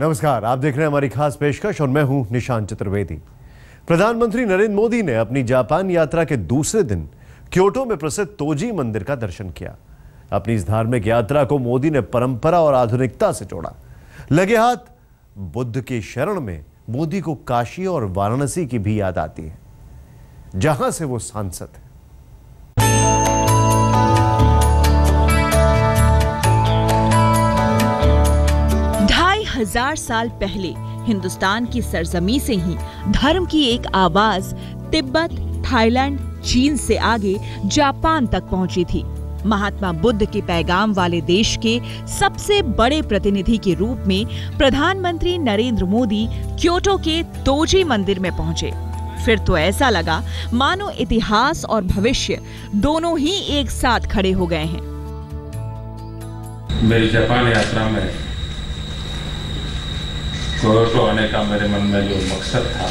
नमस्कार, आप देख रहे हैं हमारी खास पेशकश और मैं हूं निशांत चतुर्वेदी। प्रधानमंत्री नरेंद्र मोदी ने अपनी जापान यात्रा के दूसरे दिन क्योटो में प्रसिद्ध तोजी मंदिर का दर्शन किया। अपनी इस धार्मिक यात्रा को मोदी ने परंपरा और आधुनिकता से जोड़ा। लगे हाथ बुद्ध की शरण में मोदी को काशी और वाराणसी की भी याद आती है, जहां से वो सांसद है। 2500 साल पहले हिंदुस्तान की सरजमी से ही धर्म की एक आवाज तिब्बत, थाईलैंड, चीन से आगे जापान तक पहुंची थी। महात्मा बुद्ध के पैगाम वाले देश के सबसे बड़े प्रतिनिधि के रूप में प्रधानमंत्री नरेंद्र मोदी क्योटो के तोजी मंदिर में पहुंचे। फिर तो ऐसा लगा मानो इतिहास और भविष्य दोनों ही एक साथ खड़े हो गए हैं। मेरी जापान यात्रा में क्योटो आने का मेरे मन में जो मकसद था,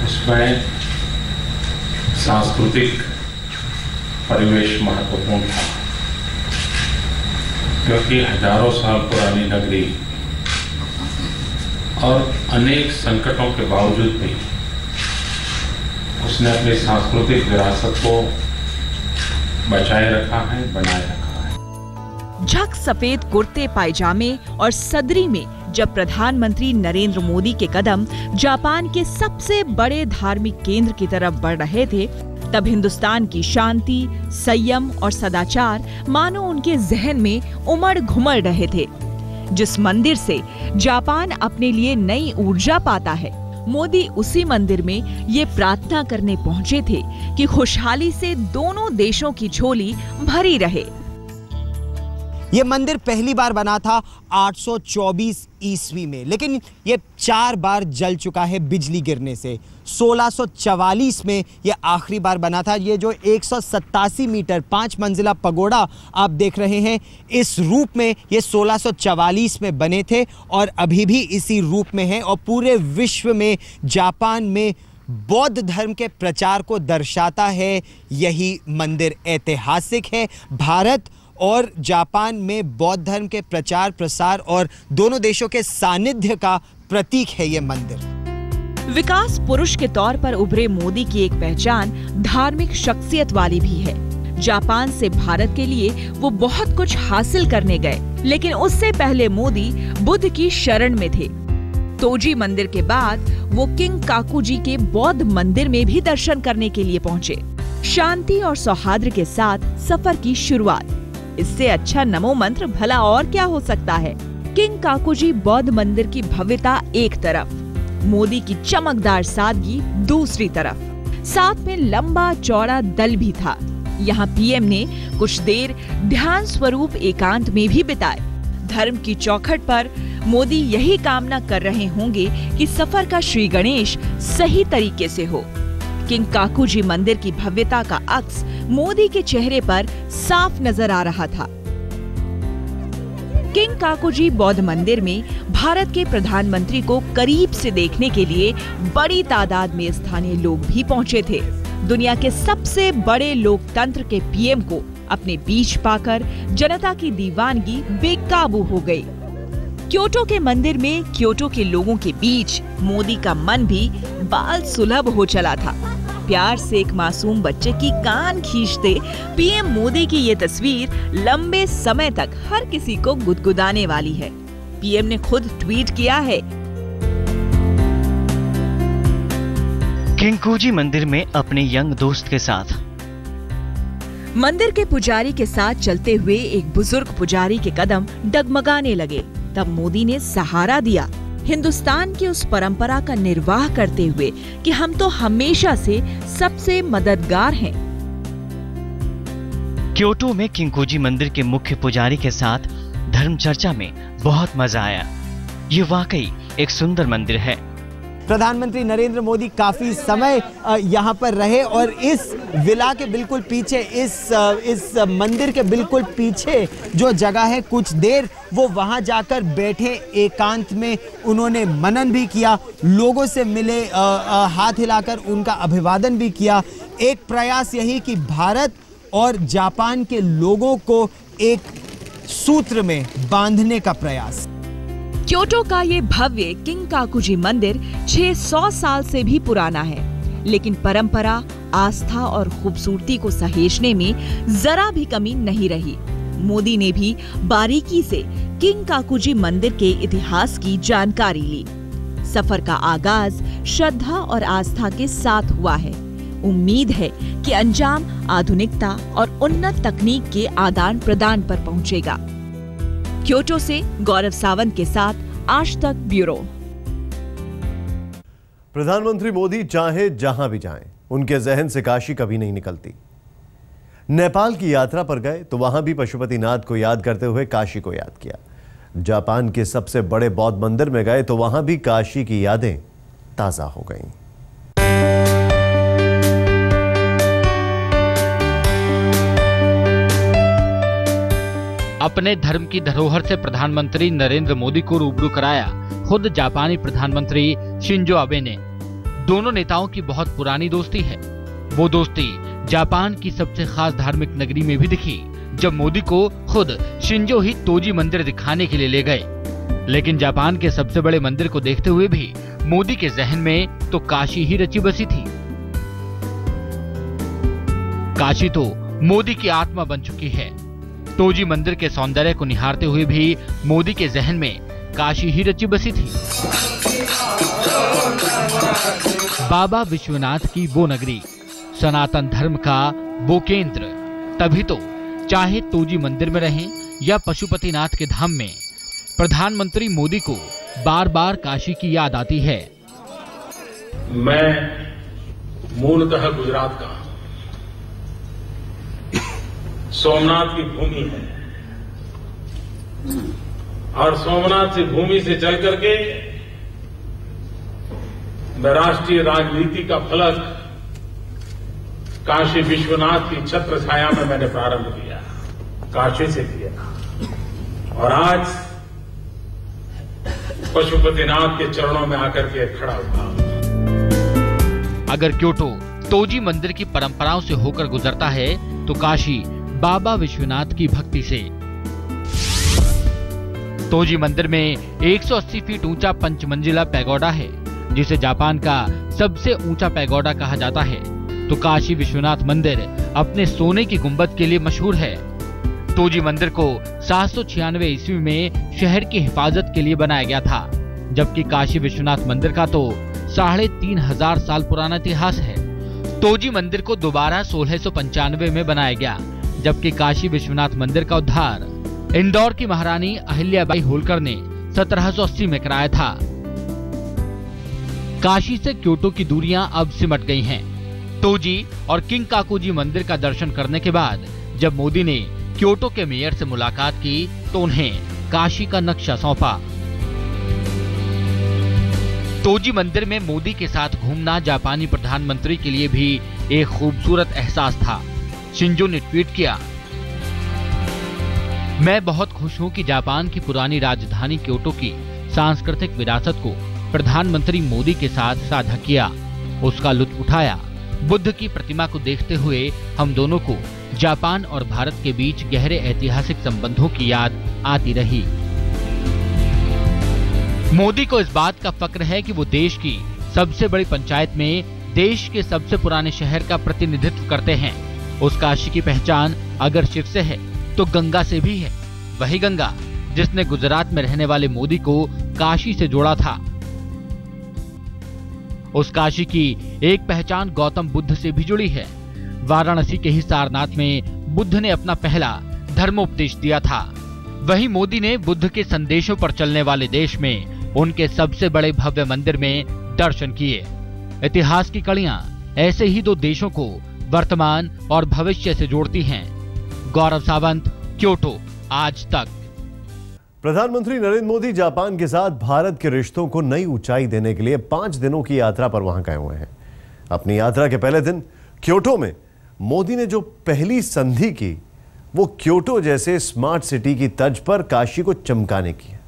उसमें सांस्कृतिक परिवेश महत्वपूर्ण था, क्योंकि हजारों साल पुरानी नगरी और अनेक संकटों के बावजूद भी उसने अपनी सांस्कृतिक विरासत को बचाए रखा है, बनाए रखा है। झक सफेद कुर्ते पायजामे और सदरी में जब प्रधानमंत्री नरेंद्र मोदी के कदम जापान के सबसे बड़े धार्मिक केंद्र की तरफ बढ़ रहे थे, तब हिंदुस्तान की शांति, संयम और सदाचार मानो उनके जहन में उमड़ घुमड़ रहे थे। जिस मंदिर से जापान अपने लिए नई ऊर्जा पाता है, मोदी उसी मंदिर में ये प्रार्थना करने पहुंचे थे कि खुशहाली से दोनों देशों की झोली भरी रहे। ये मंदिर पहली बार बना था 824 ईस्वी में, लेकिन ये 4 बार जल चुका है बिजली गिरने से। 1644 में ये आखिरी बार बना था। ये जो 187 मीटर 5 मंजिला पगोड़ा आप देख रहे हैं, इस रूप में ये 1644 में बने थे और अभी भी इसी रूप में है। और पूरे विश्व में जापान में बौद्ध धर्म के प्रचार को दर्शाता है यही मंदिर। ऐतिहासिक है। भारत और जापान में बौद्ध धर्म के प्रचार प्रसार और दोनों देशों के सानिध्य का प्रतीक है ये मंदिर। विकास पुरुष के तौर पर उभरे मोदी की एक पहचान धार्मिक शख्सियत वाली भी है। जापान से भारत के लिए वो बहुत कुछ हासिल करने गए, लेकिन उससे पहले मोदी बुद्ध की शरण में थे। तोजी मंदिर के बाद वो किंकाकुजी के बौद्ध मंदिर में भी दर्शन करने के लिए पहुंचे। शांति और सौहार्द के साथ सफर की शुरुआत। इससे अच्छा नमो मंत्र भला और क्या हो सकता है। किंकाकुजी बौद्ध मंदिर की भव्यता एक तरफ, मोदी की चमकदार सादगी दूसरी तरफ। साथ में लंबा चौड़ा दल भी था। यहाँ पीएम ने कुछ देर ध्यान स्वरूप एकांत में भी बिताए। धर्म की चौखट पर मोदी यही कामना कर रहे होंगे कि सफर का श्री गणेश सही तरीके से हो। किंकाकुजी मंदिर की भव्यता का अक्स मोदी के चेहरे पर साफ नजर आ रहा था। किंकाकुजी बौद्ध मंदिर में भारत के प्रधानमंत्री को करीब से देखने के लिए बड़ी तादाद में स्थानीय लोग भी पहुंचे थे। दुनिया के सबसे बड़े लोकतंत्र के पीएम को अपने बीच पाकर जनता की दीवानगी बेकाबू हो गई। क्योटो के मंदिर में क्योटो के लोगों के बीच मोदी का मन भी बाल सुलभ हो चला था। प्यार से एक मासूम बच्चे की कान खींचते पीएम मोदी की ये तस्वीर लंबे समय तक हर किसी को गुदगुदाने वाली है। पीएम ने खुद ट्वीट किया है, किंकाकुजी मंदिर में अपने यंग दोस्त के साथ। मंदिर के पुजारी के साथ चलते हुए एक बुजुर्ग पुजारी के कदम डगमगाने लगे। तब मोदी ने सहारा दिया, हिंदुस्तान की उस परंपरा का निर्वाह करते हुए कि हम तो हमेशा से सबसे मददगार हैं। क्योटो में किंकाकुजी मंदिर के मुख्य पुजारी के साथ धर्म चर्चा में बहुत मजा आया। ये वाकई एक सुंदर मंदिर है। प्रधानमंत्री नरेंद्र मोदी काफी समय यहाँ पर रहे और इस विला के बिल्कुल पीछे, इस मंदिर के बिल्कुल पीछे जो जगह है, कुछ देर वो वहाँ जाकर बैठे, एकांत में उन्होंने मनन भी किया, लोगों से मिले, हाथ हिलाकर उनका अभिवादन भी किया। एक प्रयास यही कि भारत और जापान के लोगों को एक सूत्र में बांधने का प्रयास। क्योटो का ये भव्य किंकाकुजी मंदिर 600 साल से भी पुराना है, लेकिन परंपरा, आस्था और खूबसूरती को सहेजने में जरा भी कमी नहीं रही। मोदी ने भी बारीकी से किंकाकुजी मंदिर के इतिहास की जानकारी ली। सफर का आगाज श्रद्धा और आस्था के साथ हुआ है। उम्मीद है कि अंजाम आधुनिकता और उन्नत तकनीक के आदान प्रदान पर पहुंचेगा। क्योटो से गौरव सावंत के साथ आज तक ब्यूरो। प्रधानमंत्री मोदी चाहे जहां भी जाएं, उनके जहन से काशी कभी नहीं निकलती। नेपाल की यात्रा पर गए तो वहां भी पशुपतिनाथ को याद करते हुए काशी को याद किया। जापान के सबसे बड़े बौद्ध मंदिर में गए तो वहां भी काशी की यादें ताजा हो गईं। अपने धर्म की धरोहर से प्रधानमंत्री नरेंद्र मोदी को रूबरू कराया खुद जापानी प्रधानमंत्री शिंजो आबे ने। दोनों नेताओं की बहुत पुरानी दोस्ती है। वो दोस्ती जापान की सबसे खास धार्मिक नगरी में भी दिखी, जब मोदी को खुद शिंजो ही तोजी मंदिर दिखाने के लिए ले गए। लेकिन जापान के सबसे बड़े मंदिर को देखते हुए भी मोदी के जहन में तो काशी ही रची बसी थी। काशी तो मोदी की आत्मा बन चुकी है। तोजी मंदिर के सौंदर्य को निहारते हुए भी मोदी के जहन में काशी ही रची बसी थी। बाबा विश्वनाथ की वो नगरी, सनातन धर्म का वो केंद्र, तभी तो चाहे तोजी मंदिर में रहें या पशुपतिनाथ के धाम में, प्रधानमंत्री मोदी को बार बार काशी की याद आती है। मैं मूलतः गुजरात का, सोमनाथ की भूमि है और सोमनाथ से भूमि से चल करके मैं राष्ट्रीय राजनीति का फलक काशी विश्वनाथ की छत्र छाया में मैंने प्रारंभ किया, काशी से किया और आज पशुपतिनाथ के चरणों में आकर के खड़ा हुआ। अगर क्योटो तोजी मंदिर की परंपराओं से होकर गुजरता है तो काशी बाबा विश्वनाथ की भक्ति से। तोजी मंदिर में 180 फीट ऊंचा पंचमंजिला पैगोडा है, जिसे जापान का सबसे ऊंचा पैगोडा कहा जाता है। तो काशी विश्वनाथ मंदिर अपने सोने की गुंबद के लिए मशहूर है। तोजी मंदिर को 796 ईस्वी में शहर की हिफाजत के लिए बनाया गया था, जबकि काशी विश्वनाथ मंदिर का तो 3500 साल पुराना इतिहास है। तोजी मंदिर को दोबारा 1695 में बनाया गया, जबकि काशी विश्वनाथ मंदिर का उद्धार इंदौर की महारानी अहिल्याबाई होलकर ने 1780 में कराया था। काशी से क्योटो की दूरियां अब सिमट गई हैं। तोजी और किंकाकुजी मंदिर का दर्शन करने के बाद जब मोदी ने क्योटो के मेयर से मुलाकात की तो उन्हें काशी का नक्शा सौंपा। तोजी मंदिर में मोदी के साथ घूमना जापानी प्रधानमंत्री के लिए भी एक खूबसूरत एहसास था। शिंजो ने ट्वीट किया, मैं बहुत खुश हूं कि जापान की पुरानी राजधानी क्योटो की सांस्कृतिक विरासत को प्रधानमंत्री मोदी के साथ साझा किया, उसका लुत्फ उठाया। बुद्ध की प्रतिमा को देखते हुए हम दोनों को जापान और भारत के बीच गहरे ऐतिहासिक संबंधों की याद आती रही। मोदी को इस बात का फक्र है कि वो देश की सबसे बड़ी पंचायत में देश के सबसे पुराने शहर का प्रतिनिधित्व करते हैं। उस काशी की पहचान अगर शिव से है तो गंगा से भी है। वही गंगा जिसने गुजरात में रहने वाले मोदी को काशी से जोड़ा था। उस काशी की एक पहचान गौतम बुद्ध से भी जुड़ी है। वाराणसी के ही सारनाथ में बुद्ध ने अपना पहला धर्मोपदेश दिया था। वहीं मोदी ने बुद्ध के संदेशों पर चलने वाले देश में उनके सबसे बड़े भव्य मंदिर में दर्शन किए। इतिहास की कड़ियां ऐसे ही दो देशों को वर्तमान और भविष्य से जोड़ती हैं। गौरव सावंत, क्योटो, आज तक। प्रधानमंत्री नरेंद्र मोदी जापान के साथ भारत के रिश्तों को नई ऊंचाई देने के लिए 5 दिनों की यात्रा पर वहां गए हुए हैं। अपनी यात्रा के पहले दिन क्योटो में मोदी ने जो पहली संधि की वो क्योटो जैसे स्मार्ट सिटी की तर्ज पर काशी को चमकाने की है।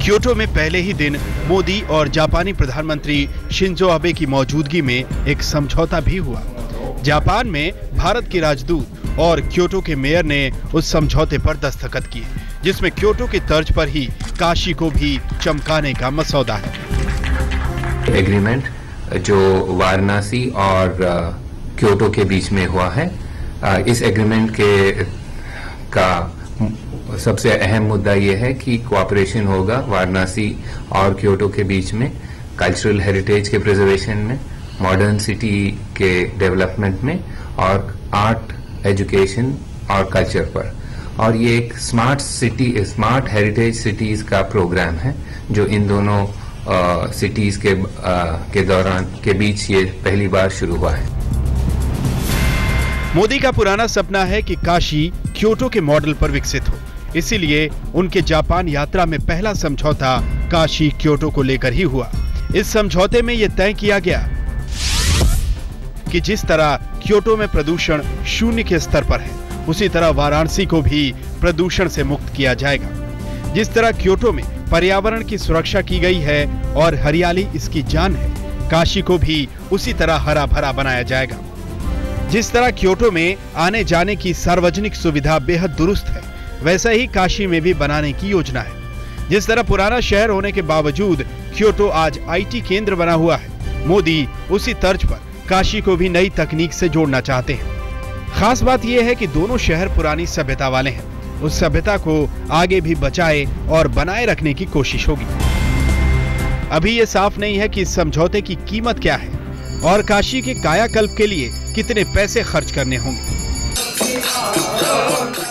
क्योटो में पहले ही दिन मोदी और जापानी प्रधानमंत्री शिंजो आबे की मौजूदगी में एक समझौता भी हुआ। जापान में भारत की राजदूत और क्योटो के मेयर ने उस समझौते पर दस्तखत किए, जिसमें क्योटो की तर्ज पर ही काशी को भी चमकाने का मसौदा है। एग्रीमेंट जो वाराणसी और क्योटो के बीच में हुआ है, इस एग्रीमेंट का सबसे अहम मुद्दा यह है कि कोऑपरेशन होगा वाराणसी और क्योटो के बीच में कल्चरल हेरिटेज के प्रिजर्वेशन में, मॉडर्न सिटी के डेवलपमेंट में और आर्ट, एजुकेशन और कल्चर पर। और ये एक स्मार्ट हेरिटेज सिटीज का प्रोग्राम है जो इन दोनों सिटीज के बीच ये पहली बार शुरू हुआ है। मोदी का पुराना सपना है कि काशी क्योटो के मॉडल पर विकसित हो, इसीलिए उनके जापान यात्रा में पहला समझौता काशी क्योटो को लेकर ही हुआ। इस समझौते में यह तय किया गया कि जिस तरह क्योटो में प्रदूषण शून्य के स्तर पर है, उसी तरह वाराणसी को भी प्रदूषण से मुक्त किया जाएगा। जिस तरह क्योटो में पर्यावरण की सुरक्षा की गई है और हरियाली इसकी जान है, काशी को भी उसी तरह हरा भरा बनाया जाएगा। जिस तरह क्योटो में आने जाने की सार्वजनिक सुविधा बेहद दुरुस्त है, वैसा ही काशी में भी बनाने की योजना है। जिस तरह पुराना शहर होने के बावजूद क्योटो आज आईटी केंद्र बना हुआ है, मोदी उसी तर्ज पर काशी को भी नई तकनीक से जोड़ना चाहते हैं। खास बात यह है कि दोनों शहर पुरानी सभ्यता वाले हैं। उस सभ्यता को आगे भी बचाए और बनाए रखने की कोशिश होगी। अभी ये साफ नहीं है कि इस समझौते की कीमत क्या है और काशी के कायाकल्प के लिए कितने पैसे खर्च करने होंगे।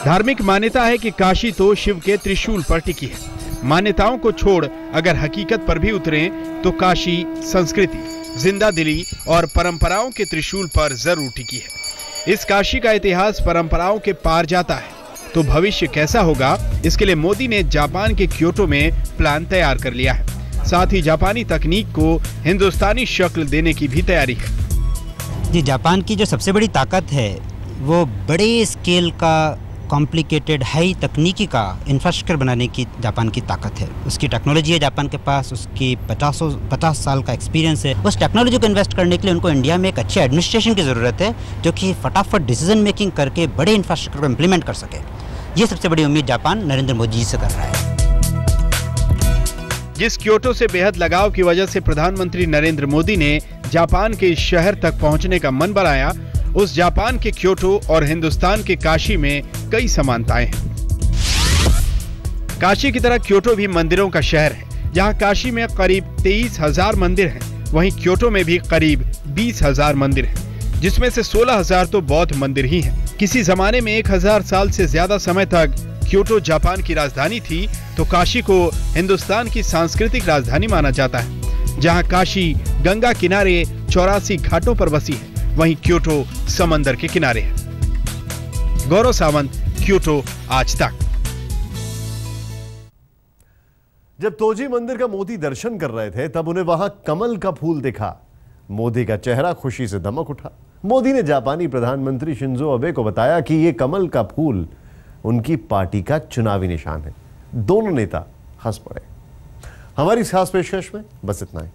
धार्मिक मान्यता है कि काशी तो शिव के त्रिशूल पर टिकी है। मान्यताओं को छोड़ अगर हकीकत पर भी उतरें तो काशी संस्कृति, जिंदा दिली और परंपराओं के त्रिशूल पर जरूर टिकी है। इस काशी का इतिहास परंपराओं के पार जाता है, तो भविष्य कैसा होगा, इसके लिए मोदी ने जापान के क्योटो में प्लान तैयार कर लिया है। साथ ही जापानी तकनीक को हिंदुस्तानी शक्ल देने की भी तैयारी है। जी, जापान की जो सबसे बड़ी ताकत है वो बड़े स्केल का कॉम्प्लिकेटेड हाई तकनीकी का इंफ्रास्ट्रक्चर बनाने की जापान की ताकत है। उसकी टेक्नोलॉजी है जापान के पास, उसकी 50 साल का एक्सपीरियंस है। उस टेक्नोलॉजी को इन्वेस्ट करने के लिए उनको इंडिया में एक अच्छे एडमिनिस्ट्रेशन की ज़रूरत है जो कि फटाफट डिसीजन मेकिंग करके बड़े इंफ्रास्ट्रक्चर को इम्प्लीमेंट कर सके। ये सबसे बड़ी उम्मीद जापान नरेंद्र मोदी जी से कर रहा है। जिस क्योटो से बेहद लगाव की वजह से प्रधानमंत्री नरेंद्र मोदी ने जापान के इस शहर तक पहुंचने का मन बनाया, उस जापान के क्योटो और हिंदुस्तान के काशी में कई समानताएं हैं। काशी की तरह क्योटो भी मंदिरों का शहर है। जहां काशी में करीब 23,000 मंदिर हैं, वहीं क्योटो में भी करीब 20,000 मंदिर हैं, जिसमें से 16,000 तो बौद्ध मंदिर ही हैं। किसी जमाने में 1,000 साल से ज्यादा समय तक क्योटो जापान की राजधानी थी, तो काशी को हिंदुस्तान की सांस्कृतिक राजधानी माना जाता है। जहां काशी गंगा किनारे 84 घाटों पर बसी है, वहीं क्योटो समंदर के किनारे है। गौरव सावंत, क्योटो, आज तक। जब तोजी मंदिर का मोदी दर्शन कर रहे थे, तब उन्हें वहां कमल का फूल दिखा। मोदी का चेहरा खुशी से दमक उठा। मोदी ने जापानी प्रधानमंत्री शिंजो आबे को बताया कि यह कमल का फूल उनकी पार्टी का चुनावी निशान है। दोनों नेता हंस पड़े। हमारी इस खास पेशकश में बस इतना ही।